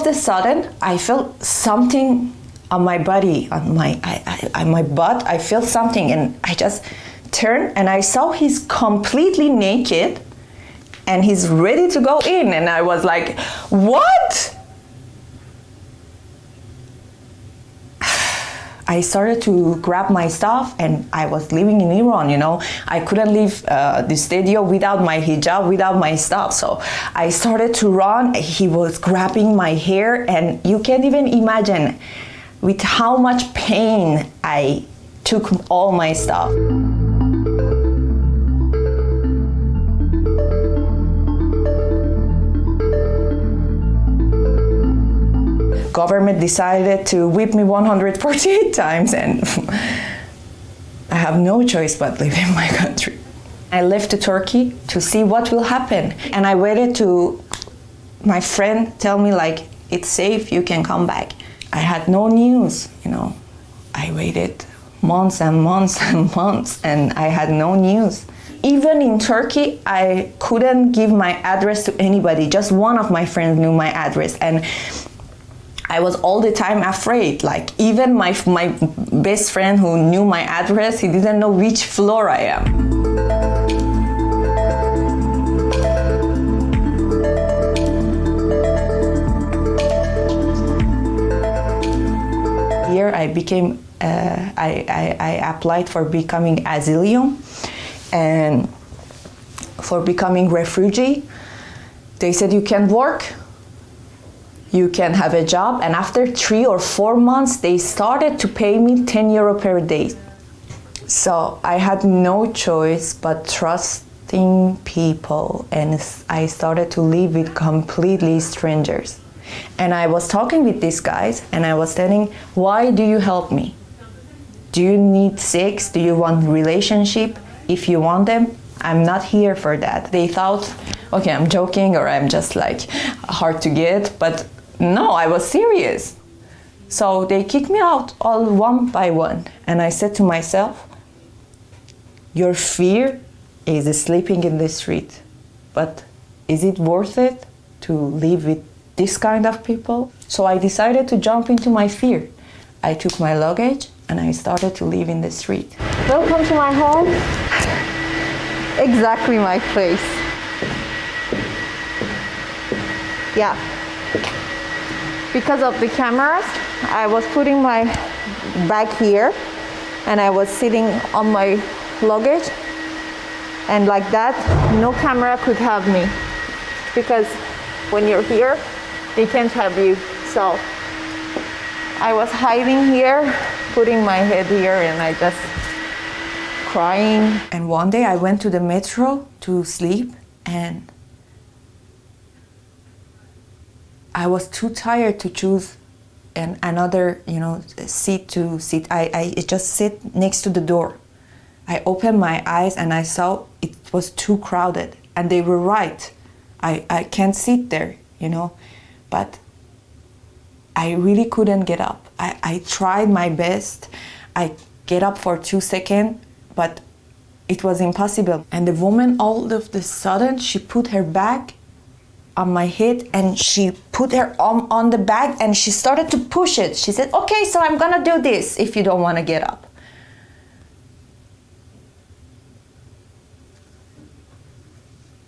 All of a sudden, I felt something on my body, on my butt. I felt something, and I just turned, and I saw he's completely naked, and he's ready to go in. And I was like, what? I started to grab my stuff, and I was living in Iran, you know. I couldn't leave the studio without my hijab, without my stuff. So I started to run. He was grabbing my hair, and you can't even imagine with how much pain I took all my stuff. Government decided to whip me 148 times, and I have no choice but live in my country. I left to Turkey to see what will happen, and I waited to my friend tell me like, it's safe, you can come back. I had no news, you know. I waited months and months and months, and I had no news. Even in Turkey, I couldn't give my address to anybody. Just one of my friends knew my address, and I was all the time afraid. Like, even my best friend who knew my address, he didn't know which floor I am. Here I became, I applied for becoming asylum and for becoming refugee. They said you can work, you can have a job, and after 3 or 4 months, they started to pay me 10 euro per day. So I had no choice but trusting people, and I started to live with completely strangers. And I was talking with these guys, and I was telling, why do you help me? Do you need sex? Do you want relationship? If you want them, I'm not here for that. They thought, okay, I'm joking, or I'm just like hard to get, but no, I was serious. So they kicked me out all one by one. And I said to myself, your fear is sleeping in the street, but is it worth it to live with this kind of people? So I decided to jump into my fear. I took my luggage and I started to live in the street. Welcome to my home. Exactly my place. Yeah. Because of the cameras, I was putting my bag here, and I was sitting on my luggage, and like that, no camera could have me. Because when you're here, they can't have you. So I was hiding here, putting my head here, and I just crying. And one day I went to the metro to sleep, and I was too tired to choose another, seat to sit. I just sit next to the door. I opened my eyes and I saw it was too crowded, and they were right. I can't sit there, but I really couldn't get up. I tried my best. I get up for 2 seconds, but it was impossible. And the woman, all of a sudden, she put her bag on my head, and she put her arm on the bag, and she started to push it. She said, okay, so I'm gonna do this if you don't want to get up.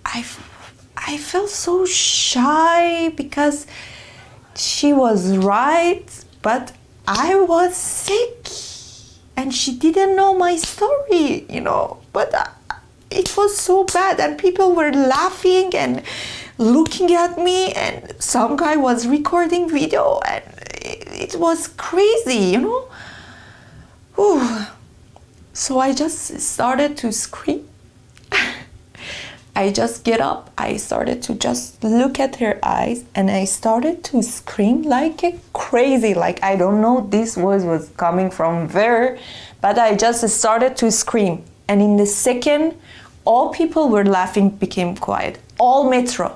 I felt so shy because she was right, but I was sick and she didn't know my story, but it was so bad, and people were laughing and looking at me, and some guy was recording video, and it was crazy, Whew. So I just started to scream. I just get up, I started to just look at her eyes, and I started to scream like a crazy, like I don't know, this voice was coming from where, but I just started to scream. And in the second, all people were laughing became quiet, all metro.